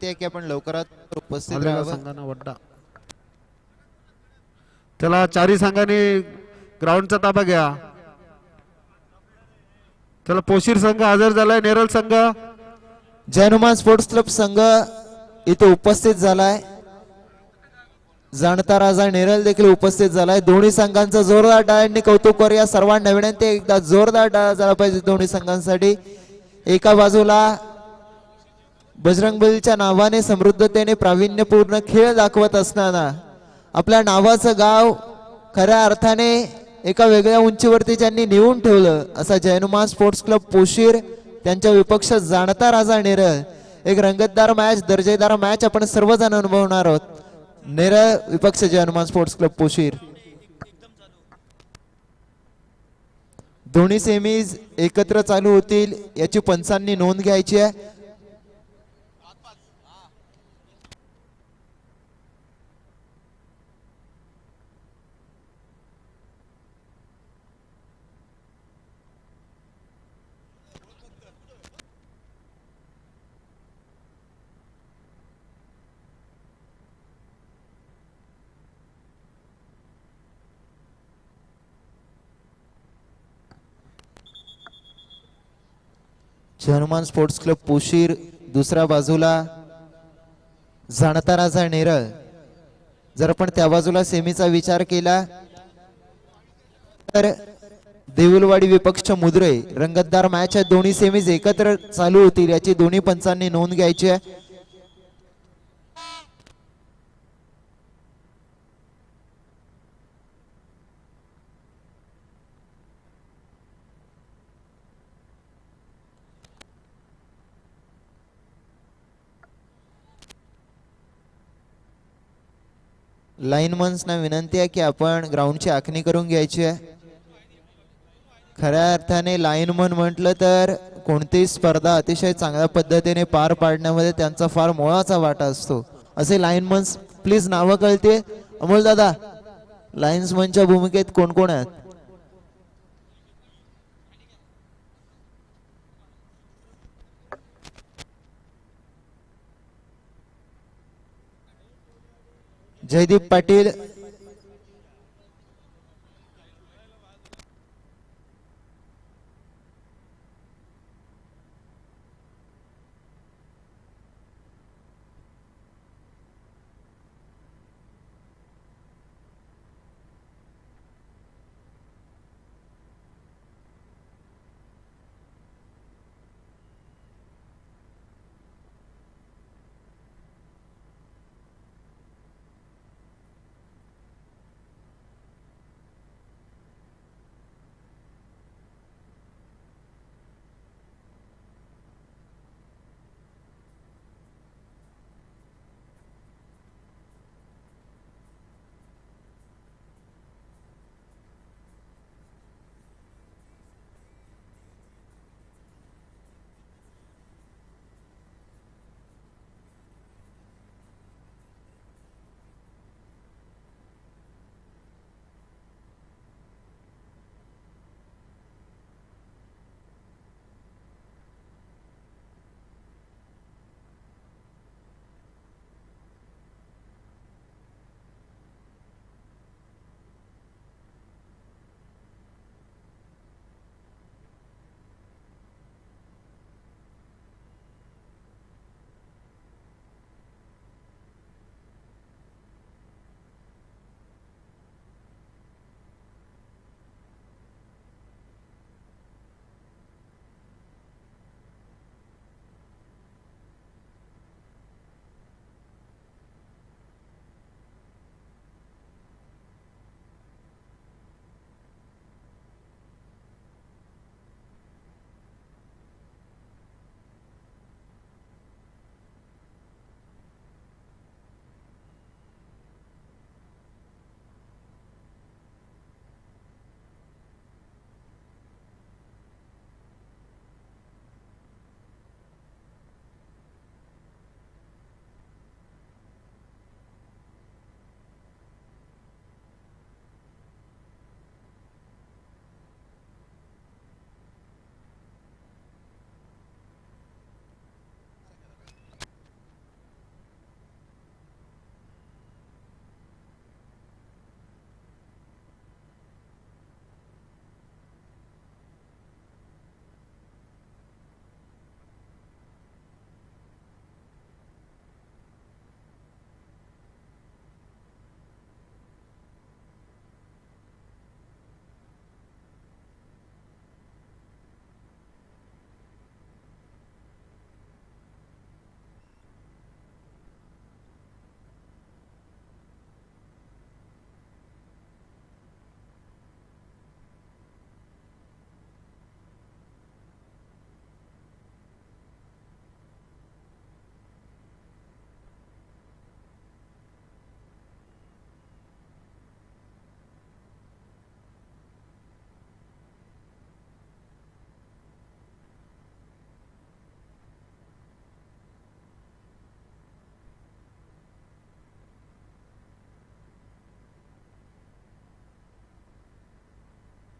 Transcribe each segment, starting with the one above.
ते की आपण लवकरात उपस्थित आलेला राहावं. संघानं वड्डा. चला चारी संघाने ग्राउंडचा ताबा घ्या. चला पोशीर संघ हजर झालाय. नेरळ संघ जय हनुमान स्पोर्ट्स क्लब संघ इथे उपस्थित झालाय. जाणता राजा नेरळ देखील उपस्थित झालाय. दोन्ही संघांचं जोरदार टाळ्यांनी कौतुक करूया. सर्वांना विनंती एकदा जोरदार टाळ्या झाला पाहिजे दोन्ही संघांसाठी. एका बाजूला बजरंगबलीच्या नावाने समृद्धतेने प्रावीण्यपूर्ण खेळ दाखवत असताना आपल्या नावाचं गाव खऱ्या अर्थाने एका वेगळ्या उंचीवरती ज्यांनी नेऊन ठेवलं असा जय हनुमान स्पोर्ट्स क्लब पोशीर त्यांच्या विपक्ष जाणता राजा नेरळ. एक रंगतदार मॅच, दर्जेदार मॅच आपण सर्वजण अनुभवणार आहोत. नेरळ विपक्ष जय हनुमान स्पोर्ट्स क्लब पोशीर. दोन्ही सेमीज एकत्र चालू होतील याची पंचांनी नोंद घ्यायची आहे. जय हनुमान स्पोर्ट्स क्लब पोशीर, दुसऱ्या बाजूला जाणता राजा नेरळ. जर आपण त्या बाजूला सेमीचा विचार केला तर देऊलवाडी विपक्ष मुद्रे रंगतदार मॅच आहे. दोन्ही सेमीज एकत्र चालू होतील याची दोन्ही पंचांनी नोंद घ्यायची आहे. लाईनमन्सना विनंती आहे की आपण ग्राउंडची आखणी करून घ्यायची आहे. खऱ्या अर्थाने लाईनमन म्हटलं तर कोणतीही स्पर्धा अतिशय चांगल्या पद्धतीने पार पाडण्यामध्ये त्यांचा फार मोलाचा वाटा असतो. असे लाईनमन्स प्लीज नावं कळते. अमोल दादा, लाईन्समनच्या भूमिकेत कोण कोण आहेत? जयदीप पाटील,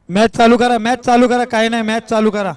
मॅच चालू करा, मॅच चालू करा, काही नाही, मॅच चालू करा.